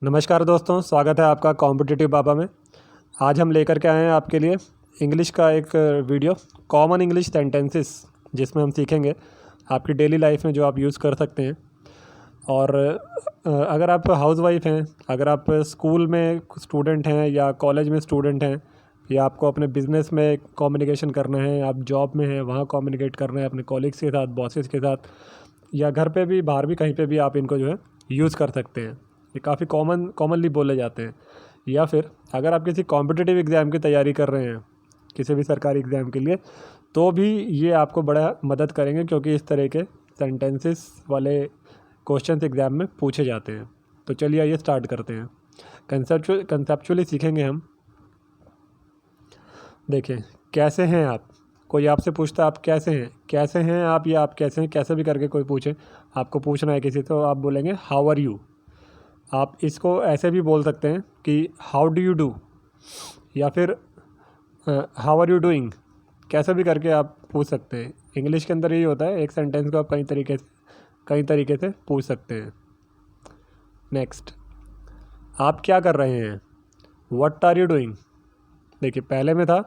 नमस्कार दोस्तों, स्वागत है आपका कॉम्पिटिटिव बाबा में। आज हम लेकर के आए हैं आपके लिए इंग्लिश का एक वीडियो, कॉमन इंग्लिश सेंटेंसेस, जिसमें हम सीखेंगे आपकी डेली लाइफ में जो आप यूज़ कर सकते हैं। और अगर आप हाउसवाइफ हैं, अगर आप स्कूल में स्टूडेंट हैं या कॉलेज में स्टूडेंट हैं, या आपको अपने बिज़नेस में कम्युनिकेशन करना है, आप जॉब में हैं वहाँ कम्युनिकेट करना है अपने कॉलीग्स के साथ, बॉसेस के साथ, या घर पे भी, बाहर भी, कहीं पे भी आप इनको जो है यूज़ कर सकते हैं। ये काफ़ी कॉमनली बोले जाते हैं। या फिर अगर आप किसी कॉम्पिटिटिव एग्ज़ाम की तैयारी कर रहे हैं, किसी भी सरकारी एग्ज़ाम के लिए, तो भी ये आपको बड़ा मदद करेंगे, क्योंकि इस तरह के सेंटेंसेस वाले क्वेश्चन एग्ज़ाम में पूछे जाते हैं। तो चलिए आइए स्टार्ट करते हैं। कंसेप्चुअली सीखेंगे हम। देखिए, कैसे हैं आप। कोई आपसे पूछता है आप कैसे हैं आप, या आप कैसे हैं, कैसे भी करके कोई पूछे, आपको पूछना है किसी, तो आप बोलेंगे हाउ आर यू। आप इसको ऐसे भी बोल सकते हैं कि हाउ डू यू डू, या फिर हाउ आर यू डूइंग, कैसे भी करके आप पूछ सकते हैं। इंग्लिश के अंदर यही होता है, एक सेंटेंस को आप कई तरीके से पूछ सकते हैं। नेक्स्ट, आप क्या कर रहे हैं, व्हाट आर यू डूइंग। देखिए, पहले में था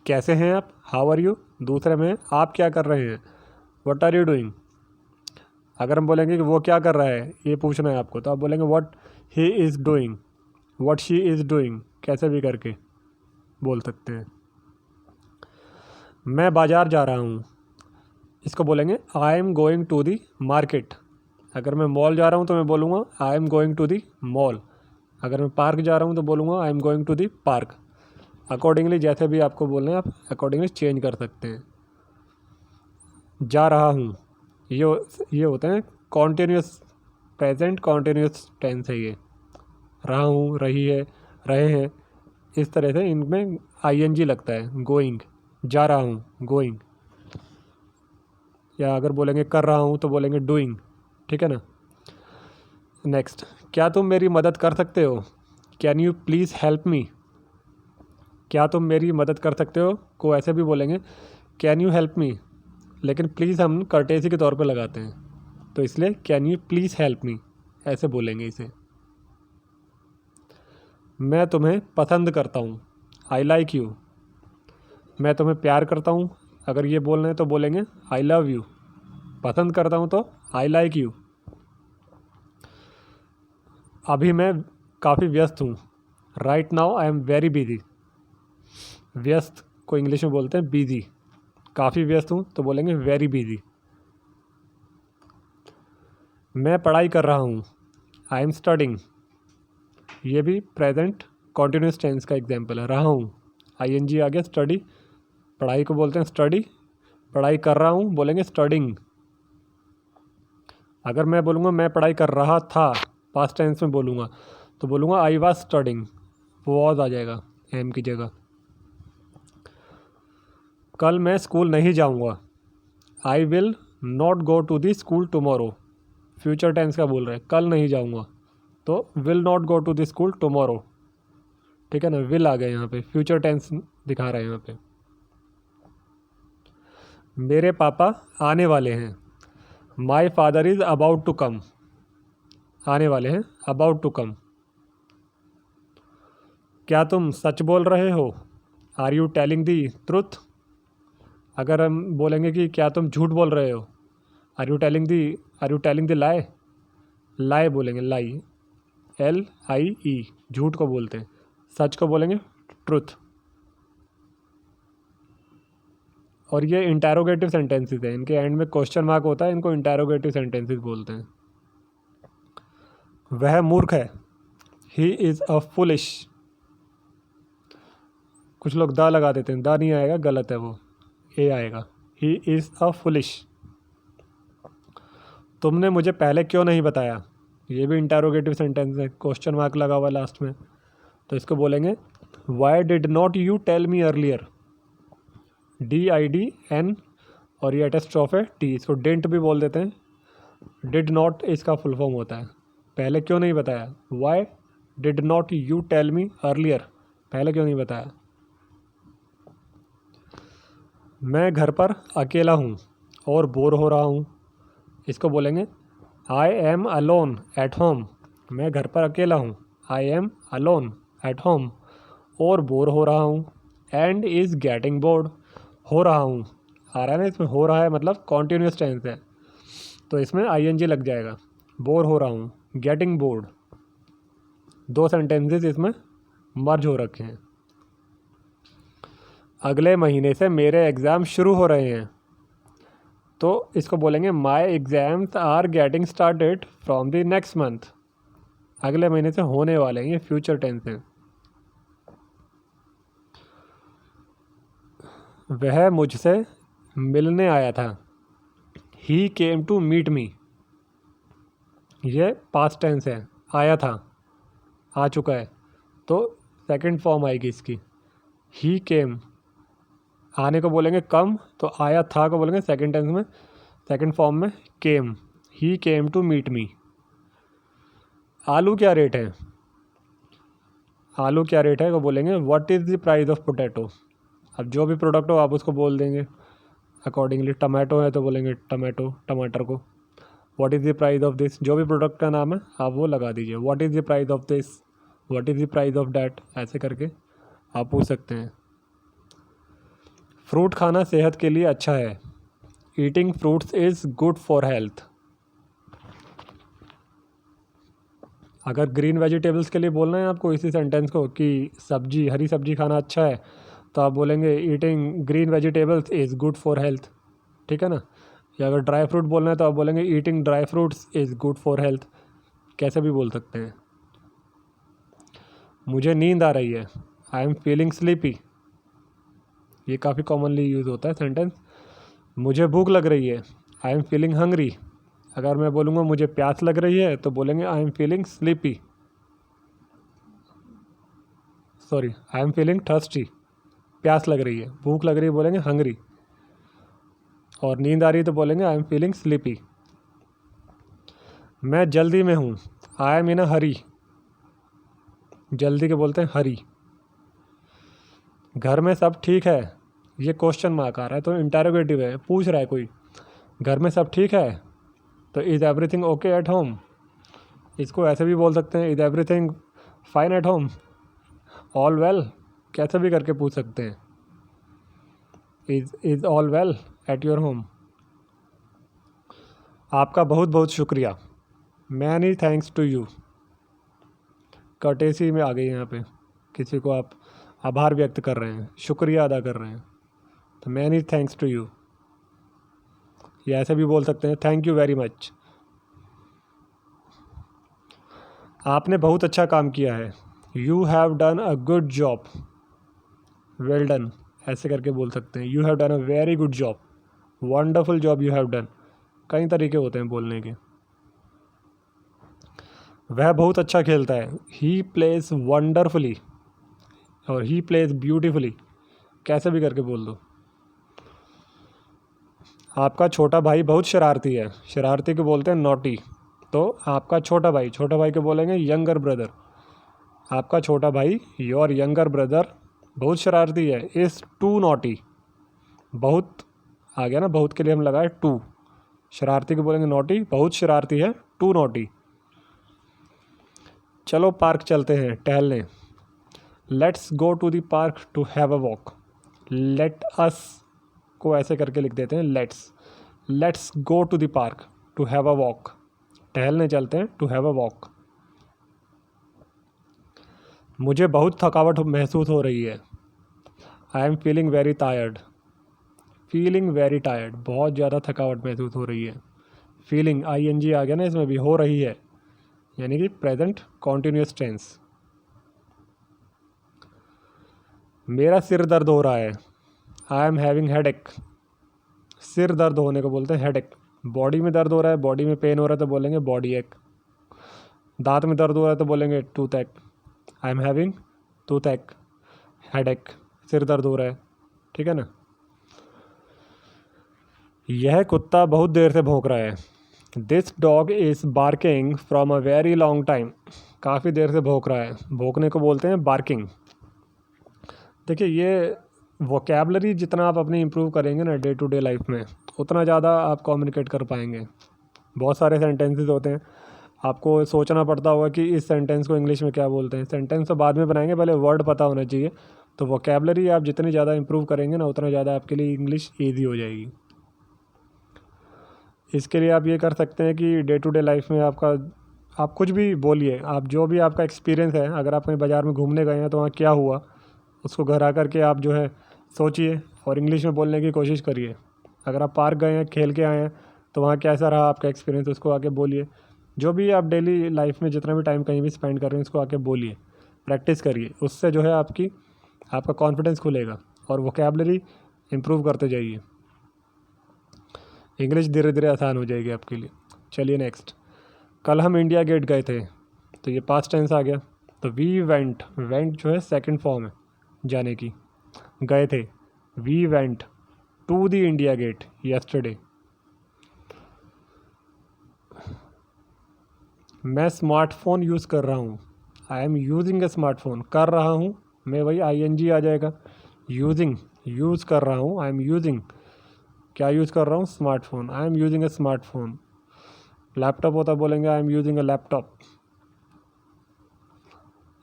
कैसे हैं आप, हाउ आर यू। दूसरे में आप क्या कर रहे हैं, व्हाट आर यू डूइंग। अगर हम बोलेंगे कि वो क्या कर रहा है, ये पूछना है आपको, तो आप बोलेंगे what he is doing, what she is doing, कैसे भी करके बोल सकते हैं। मैं बाज़ार जा रहा हूँ, इसको बोलेंगे I am going to the market. अगर मैं मॉल जा रहा हूँ तो मैं बोलूँगा I am going to the mall. अगर मैं पार्क जा रहा हूँ तो बोलूँगा I am going to the park. Accordingly जैसे भी आपको बोलना है, आप अकॉर्डिंगली चेंज कर सकते हैं। जा रहा हूँ, ये होते हैं कॉन्टीन्यूस प्रेजेंट कॉन्टीन्यूस टेंस है ये। रहा हूँ, रही है, रहे हैं, इस तरह से इनमें आईएनजी लगता है। गोइंग, जा रहा हूँ, गोइंग। या अगर बोलेंगे कर रहा हूँ तो बोलेंगे डूइंग। ठीक है ना। नेक्स्ट, क्या तुम मेरी मदद कर सकते हो, can you please help me. क्या तुम मेरी मदद कर सकते हो को ऐसे भी बोलेंगे कैन यू हेल्प मी, लेकिन प्लीज़ हम कर्टेसी के तौर पे लगाते हैं, तो इसलिए can you please help me ऐसे बोलेंगे इसे। मैं तुम्हें पसंद करता हूँ, आई लाइक यू। मैं तुम्हें प्यार करता हूँ, अगर ये बोलना है तो बोलेंगे आई लव यू। पसंद करता हूँ तो आई लाइक यू। अभी मैं काफ़ी व्यस्त हूँ, right now I am very busy. व्यस्त को इंग्लिश में बोलते हैं बिजी। काफ़ी व्यस्त हूँ तो बोलेंगे वेरी बिजी। मैं पढ़ाई कर रहा हूँ, आई एम स्टडिंग। ये भी प्रेजेंट कॉन्टीन्यूस टेंस का एग्जाम्पल है। रहा हूँ, आईएनजी आ गया, स्टडी, पढ़ाई को बोलते हैं स्टडी। पढ़ाई कर रहा हूँ बोलेंगे स्टडिंग। अगर मैं बोलूँगा मैं पढ़ाई कर रहा था, पास्ट टेंस में बोलूँगा, तो बोलूँगा आई वाज स्टडिंग, वॉज आ जाएगा एम की जगह। कल मैं स्कूल नहीं जाऊँगा, I will not go to the school tomorrow. Future tense का बोल रहे हैं, कल नहीं जाऊँगा, तो will not go to the school tomorrow. ठीक है ना, विल आ गया यहाँ पे, फ्यूचर टेंस दिखा रहे हैं यहाँ पे। मेरे पापा आने वाले हैं, my father is about to come. आने वाले हैं, अबाउट टू कम। क्या तुम सच बोल रहे हो, are you telling the truth. अगर हम बोलेंगे कि क्या तुम झूठ बोल रहे हो, आर यू टेलिंग दी लाई। लाई बोलेंगे, लाई, LIE, झूठ को बोलते हैं। सच को बोलेंगे ट्रुथ। और ये इंटैरोगेटिव सेंटेंसेस हैं, इनके एंड में क्वेश्चन मार्क होता है, इनको इंटैरोगेटिव सेंटेंसेस बोलते हैं। वह मूर्ख है, ही इज़ अ फुलिश। कुछ लोग दा लगा देते हैं, दा नहीं आएगा, गलत है वो, ए आएगा। He is a foolish. तुमने मुझे पहले क्यों नहीं बताया। ये भी इंटैरोगेटिव सेंटेंस है, क्वेश्चन मार्क लगा हुआ लास्ट में, तो इसको बोलेंगे why did not you tell me earlier. DIDN, और ये एटेस्ट्रॉफ है टी, इसको डेंट भी बोल देते हैं। डिड नॉट इसका फुल फॉर्म होता है पहले क्यों नहीं बताया। Why did not you tell me earlier, पहले क्यों नहीं बताया। मैं घर पर अकेला हूँ और बोर हो रहा हूँ, इसको बोलेंगे I am alone at home. मैं घर पर अकेला हूँ, I am alone at home, और बोर हो रहा हूँ। एंड इज़ गेटिंग बोर्ड, हो रहा हूँ आ रहा है ना, इसमें हो रहा है मतलब कॉन्टीन्यूस टेंस है, तो इसमें आईएनजी लग जाएगा। बोर हो रहा हूँ, गेटिंग बोर्ड, दो सेंटेंसेस इसमें मर्ज हो रखे हैं। अगले महीने से मेरे एग्ज़ाम शुरू हो रहे हैं, तो इसको बोलेंगे my exams are getting started from the next month. अगले महीने से होने वाले हैं, ये फ्यूचर टेंस है। वह मुझसे मिलने आया था, ही केम टू मीट मी, ये पास्ट टेंस है, आया था, आ चुका है, तो सेकंड फॉर्म आएगी इसकी, ही केम। आने को बोलेंगे कम, तो आया था को बोलेंगे सेकंड टेंस में, सेकंड फॉर्म में केम, ही केम टू मीट मी। आलू क्या रेट है, आलू क्या रेट है को बोलेंगे what is the price of potato. अब जो भी प्रोडक्ट हो आप उसको बोल देंगे अकॉर्डिंगली। टमाटो है तो बोलेंगे टमाटो, टमाटर को। What is the price of this, जो भी प्रोडक्ट का नाम है आप वो लगा दीजिए। What is the price of this, what is the price of that, ऐसे करके आप पूछ सकते हैं। फ्रूट खाना सेहत के लिए अच्छा है, eating fruits is good for health. अगर ग्रीन वेजिटेबल्स के लिए बोलना है आपको इसी सेंटेंस को कि सब्जी, हरी सब्जी खाना अच्छा है, तो आप बोलेंगे eating green vegetables is good for health, ठीक है ना। या अगर ड्राई फ्रूट बोलना है तो आप बोलेंगे eating dry fruits is good for health, कैसे भी बोल सकते हैं। मुझे नींद आ रही है, आई एम फीलिंग स्लीपी, ये काफ़ी कॉमनली यूज़ होता है सेंटेंस। मुझे भूख लग रही है, आई एम फीलिंग हंग्री। अगर मैं बोलूँगा मुझे प्यास लग रही है तो बोलेंगे I am feeling sleepy, sorry I am feeling thirsty. प्यास लग रही है, भूख लग रही है बोलेंगे हंग्री, और नींद आ रही है तो बोलेंगे आई एम फीलिंग स्लीपी। मैं जल्दी में हूँ, आई एम इन अ हरी, जल्दी के बोलते हैं हरी। घर में सब ठीक है, ये क्वेश्चन मार्क आ रहा है तो इंटरोगेटिव है, पूछ रहा है कोई घर में सब ठीक है, तो is everything okay at home. इसको ऐसे भी बोल सकते हैं is everything fine at home, all well, कैसे भी करके पूछ सकते हैं। Is all well at your home. आपका बहुत बहुत शुक्रिया, many thanks to you. Courtesy में आ गई यहाँ पे, किसी को आप आभार व्यक्त कर रहे हैं, शुक्रिया अदा कर रहे हैं, तो मैनी थैंक्स टू यू। या ऐसे भी बोल सकते हैं थैंक यू वेरी मच। आपने बहुत अच्छा काम किया है, you have done a good job, well done, ऐसे करके बोल सकते हैं। You have done a very good job, wonderful job you have done, कई तरीके होते हैं बोलने के। वह बहुत अच्छा खेलता है, ही प्लेज वंडरफुली, और ही प्लेज ब्यूटीफुली, कैसे भी करके बोल दो। आपका छोटा भाई बहुत शरारती है, शरारती को बोलते हैं नॉटी, तो आपका छोटा भाई, छोटा भाई को बोलेंगे यंगर ब्रदर। आपका छोटा भाई, योर यंगर ब्रदर बहुत शरारती है, इज़ टू नॉटी। बहुत आ गया ना, बहुत के लिए हम लगाए टू, शरारती को बोलेंगे नॉटी, बहुत शरारती है, टू नॉटी। चलो पार्क चलते हैं टहलने, let's go to the park to have a walk. Let us को ऐसे करके लिख देते हैं let's go to the park to have a walk, टहलने चलते हैं, टू हैव अ वॉक। मुझे बहुत थकावट महसूस हो रही है, I am feeling very tired, feeling very tired, बहुत ज़्यादा थकावट महसूस हो रही है। फीलिंग आईएनजी आ गया ना इसमें भी, हो रही है, यानी कि प्रेजेंट कॉन्टीन्यूअस टेंस। मेरा सिर दर्द हो रहा है, आई एम हैविंग हेडेक। सिर दर्द होने को बोलते हैं हेडेक। बॉडी में दर्द हो रहा है, बॉडी में पेन हो रहा है तो बोलेंगे बॉडी एक। दांत में दर्द हो रहा है तो बोलेंगे टूथ एक। आई एम हैविंग टूथ एक, हेडेक, सिर दर्द हो रहा है, ठीक है ना। यह कुत्ता बहुत देर से भौंक रहा है, this dog is barking from a very long time, काफ़ी देर से भौंक रहा है, भौंकने को बोलते हैं बार्किंग। देखिए ये वोकेबलरी जितना आप अपनी इम्प्रूव करेंगे ना डे टू डे लाइफ में, उतना ज़्यादा आप कम्युनिकेट कर पाएंगे। बहुत सारे सेंटेंसेस होते हैं, आपको सोचना पड़ता होगा कि इस सेंटेंस को इंग्लिश में क्या बोलते हैं। सेंटेंस तो बाद में बनाएंगे, पहले वर्ड पता होना चाहिए। तो वोकेबलरी आप जितनी ज़्यादा इंप्रूव करेंगे ना, उतना ज़्यादा आपके लिए इंग्लिश ईजी हो जाएगी। इसके लिए आप ये कर सकते हैं कि डे टू डे लाइफ में आप कुछ भी बोलिए, आप जो भी आपका एक्सपीरियंस है, अगर आप कहीं बाज़ार में घूमने गए हैं तो वहाँ क्या हुआ, उसको घर आकर के आप जो है सोचिए और इंग्लिश में बोलने की कोशिश करिए। अगर आप पार्क गए हैं, खेल के आए हैं, तो वहाँ कैसा रहा आपका एक्सपीरियंस, उसको आके बोलिए। जो भी आप डेली लाइफ में जितना भी टाइम कहीं भी स्पेंड कर रहे हैं, उसको आके बोलिए, प्रैक्टिस करिए। उससे जो है आपका कॉन्फिडेंस खुलेगा और वोकेबलरी इम्प्रूव करते जाइए। इंग्लिश धीरे धीरे आसान हो जाएगी आपके लिए। चलिए नेक्स्ट, कल हम इंडिया गेट गए थे, तो ये पास्ट टेंस आ गया। तो वी वेंट, वेंट जो है सेकंड फॉर्म है जाने की, गए थे। We went to the India Gate yesterday. मैं स्मार्टफोन यूज़ कर रहा हूँ, I am using a smartphone. कर रहा हूँ मैं, वही ING आ जाएगा। यूजिंग, यूज़ कर रहा हूँ, आई एम यूजिंग, क्या यूज़ कर रहा हूँ, smartphone, I am using a smartphone. Laptop होता बोलेंगे I am using A laptop,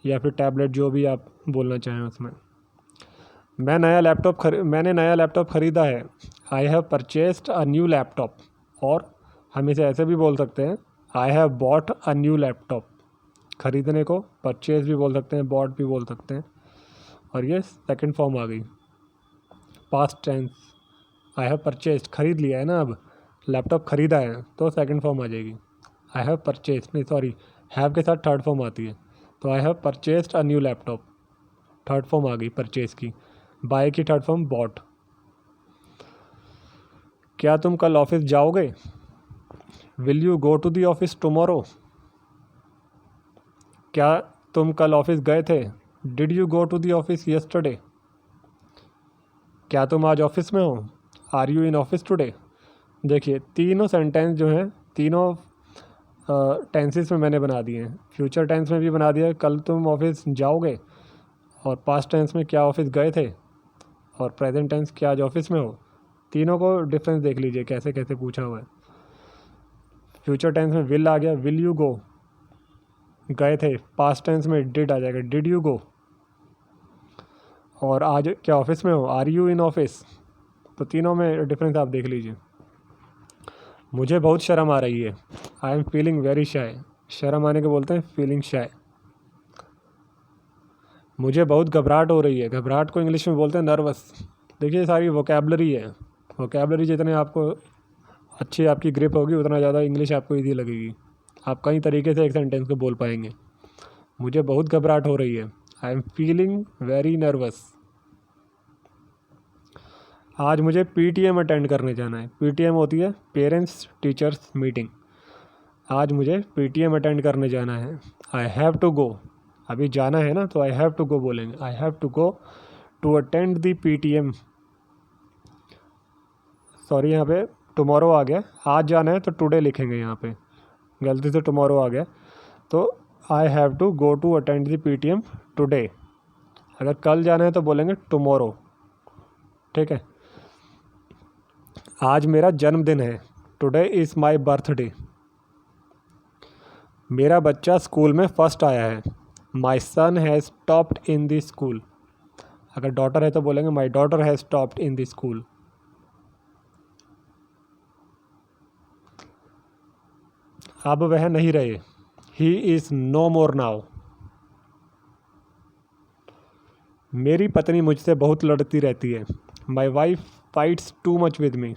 या फिर टैबलेट, जो भी आप बोलना चाहें उसमें। मैंने नया लैपटॉप ख़रीदा है, आई have purchased a new laptop. और हम इसे ऐसे भी बोल सकते हैं, I have bought a new laptop. ख़रीदने को परचेज भी बोल सकते हैं, बॉट भी बोल सकते हैं। और ये सेकंड फॉर्म आ गई, past tense. I have purchased, ख़रीद लिया है ना, अब लैपटॉप ख़रीदा है, तो सेकंड फॉर्म आ जाएगी। आई हैव परचेस्ड, नहीं सॉरी, हैव के साथ थर्ड फॉर्म आती है। तो I have purchased a new laptop, third form आ गई परचेज की। बाय की थर्ड फॉर्म बॉट। क्या तुम कल ऑफिस जाओगे, will you go to the office tomorrow. क्या तुम कल ऑफिस गए थे, did you go to the office yesterday. क्या तुम आज ऑफिस में हो, are you in office today. देखिए तीनों सेंटेंस जो हैं, तीनों टेंसेस में मैंने बना दिए हैं। फ्यूचर टेंस में भी बना दिया, कल तुम ऑफिस जाओगे, और पास्ट टेंस में क्या ऑफिस गए थे, और प्रेजेंट टेंस क्या आज ऑफिस में हो। तीनों को डिफरेंस देख लीजिए कैसे कैसे पूछा हुआ है। फ्यूचर टेंस में विल आ गया, विल यू गो, गए थे। पास्ट टेंस में डिड आ जाएगा, डिड यू गो। और आज क्या ऑफिस में हो, आर यू इन ऑफिस। तो तीनों में डिफरेंस आप देख लीजिए। मुझे बहुत शर्म आ रही है, I am feeling very shy. शर्म आने को बोलते हैं फीलिंग शाय। मुझे बहुत घबराहट हो रही है, घबराहट को इंग्लिश में बोलते हैं नर्वस। देखिए सारी वोकेबलरी है, वोकेबलरी जितने आपको अच्छी आपकी ग्रिप होगी, उतना ज़्यादा इंग्लिश आपको ईजी लगेगी। आप कई तरीके से एक सेंटेंस को बोल पाएंगे। मुझे बहुत घबराहट हो रही है, I am feeling very nervous. आज मुझे PTM अटेंड करने जाना है। PTM होती है पेरेंट्स टीचर्स मीटिंग। आज मुझे PTM अटेंड करने जाना है, आई हैव टू गो। अभी जाना है ना, तो आई हैव टू गो बोलेंगे, I have to go to attend the PTM। Sorry, यहाँ पे टुमारो आ गया, आज जाना है तो टुडे लिखेंगे, यहाँ पे गलती से टुमारो आ गया। तो I have to go to attend the PTM today. अगर कल जाना है तो बोलेंगे टुमारो, ठीक है। आज मेरा जन्मदिन है, टुडे इज़ माई बर्थडे। मेरा बच्चा स्कूल में फ़र्स्ट आया है, my son has topped in the school. अगर डॉटर है तो बोलेंगे my daughter has topped in the school. अब वह नहीं रहे, he is no more now. मेरी पत्नी मुझसे बहुत लड़ती रहती है, my wife fights too much with me.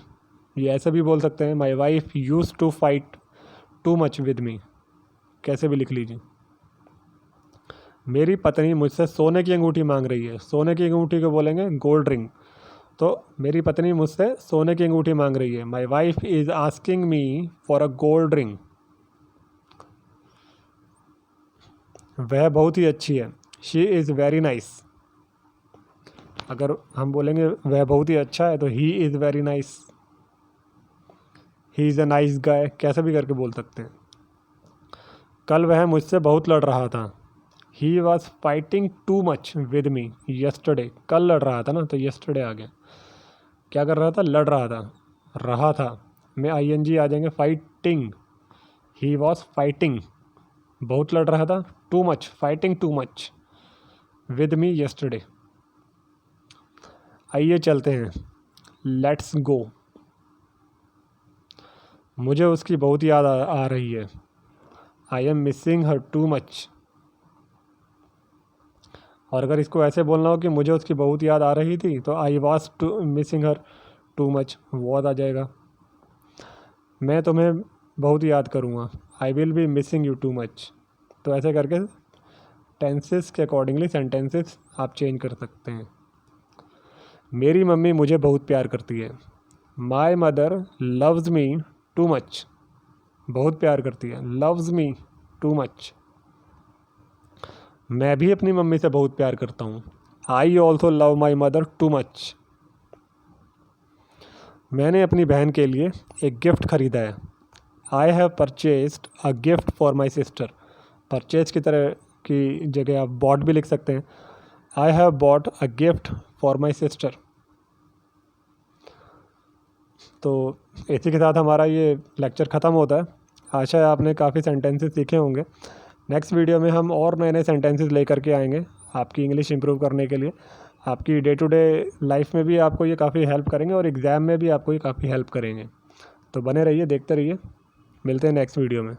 ये ऐसे भी बोल सकते हैं, my wife use to fight too much with me, कैसे भी लिख लीजिए। मेरी पत्नी मुझसे सोने की अंगूठी मांग रही है, सोने की अंगूठी को बोलेंगे गोल्ड रिंग। तो मेरी पत्नी मुझसे सोने की अंगूठी मांग रही है, my wife is asking me for a gold ring. वह बहुत ही अच्छी है, शी इज़ वेरी नाइस। अगर हम बोलेंगे वह बहुत ही अच्छा है, तो he is very nice, he is a nice guy, कैसे भी करके बोल सकते हैं। कल वह मुझसे बहुत लड़ रहा था, he was fighting to much with me yesterday. कल लड़ रहा था ना, तो यस्टरडे आ गया। क्या कर रहा था, लड़ रहा था में ING आ जाएंगे, फाइटिंग, ही वॉज फाइटिंग। बहुत लड़ रहा था, too much, fighting to much with me yesterday. आइए चलते हैं, लेट्स गो। मुझे उसकी बहुत याद आ रही है, I am missing her too much. और अगर इसको ऐसे बोलना हो कि मुझे उसकी बहुत याद आ रही थी, तो I was to missing her too much, was आ जाएगा। मैं तुम्हें बहुत याद करूँगा, I will be missing you too much. तो ऐसे करके टेंसेस के अकॉर्डिंगली सेंटेंसेस आप चेंज कर सकते हैं। मेरी मम्मी मुझे बहुत प्यार करती है, my mother loves me too much. बहुत प्यार करती है, लव्स मी टू मच। मैं भी अपनी मम्मी से बहुत प्यार करता हूँ, I also love my mother too much. मैंने अपनी बहन के लिए एक गिफ्ट ख़रीदा है, आई have purchased a gift for my sister. Purchase की तरह की जगह आप बॉट भी लिख सकते हैं, I have bought a gift for my sister. तो इसी के साथ हमारा ये लेक्चर ख़त्म होता है। आशा है आपने काफ़ी सेंटेंसेस सीखे होंगे। नेक्स्ट वीडियो में हम और नए नए सेंटेंसेस लेकर के आएंगे आपकी इंग्लिश इंप्रूव करने के लिए। आपकी डे टू डे लाइफ में भी आपको ये काफ़ी हेल्प करेंगे और एग्ज़ाम में भी आपको ये काफ़ी हेल्प करेंगे। तो बने रहिए, देखते रहिए, मिलते हैं नेक्स्ट वीडियो में।